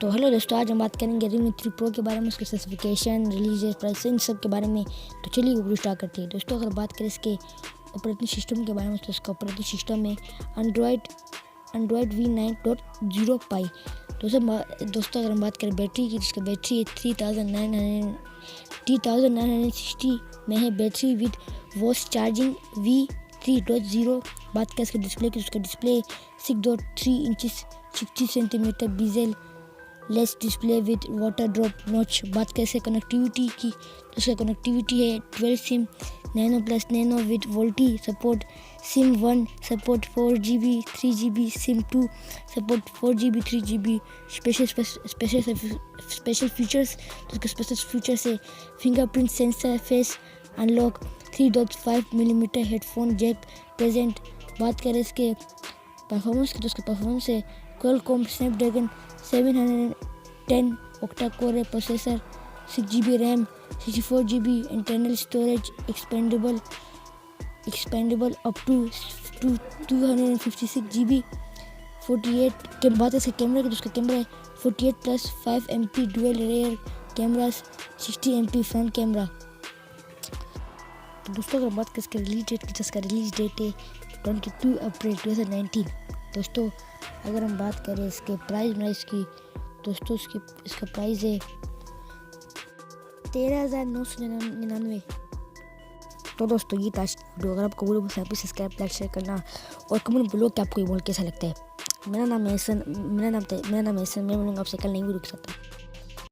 तो हेलो दोस्तों, आज हम बात करेंगे Realme 3 Pro के बारे में, उसके स्पेसिफिकेशन, रिलीज प्राइस, इन सब के बारे में। तो चलिए वीडियो स्टार्ट करते हैं। दोस्तों अगर बात करें इसके ऑपरेटिंग सिस्टम के बारे में, तो इसका ऑपरेटिंग सिस्टम है एंड्रॉयड V9.0 पाई। दोस्तों अगर हम बात करें बैटरी की, जिसकी बैटरी है 3960 में है battery with watch charging V3.0। बात करें इसके डिस्प्ले की, उसका display 6.3 inches 60 centimetre bezel less display with water drop notch. बात कैसे कनेक्टिविटी की, तो उसका कनेक्टिविटी है 12 SIM nano plus nano with VoLTE support, SIM 1 support 4GB 3GB, SIM 2 support 4GB 3GB। Special features, तो उसके स्पेशल फीचर्स है fingerprint sensor, face unlock, 3.5mm headphone jack present. बात करें इसके परफॉर्मेंस की, तो उसका परफॉर्मेंस है Qualcomm Snapdragon 710 octa core processor, 6GB RAM, 64GB internal storage, expandable up to 256GB 48 के। बात है इसके कैमरे की, तो उसका कैमरा है 48+5MP dual rare cameras, 60MP front camera. तो दोस्तों अगर बात करें इसके रिलीज डेट की, तो इसका रिलीज डेट है 22 अप्रैल 2019। दोस्तों अगर हम बात करें इसके प्राइस की, दोस्तों इसका प्राइस है 13,999। तो दोस्तों ये था वीडियो। अगर आपको वीडियो पसंद है, सब्सक्राइब लाइक शेयर करना और कमेंट बोलो कि आपको ये मॉडल कैसा लगता है। मेरा नाम है एहसन, मैं मिलूंगा आपसे कल नई वीडियो के साथ।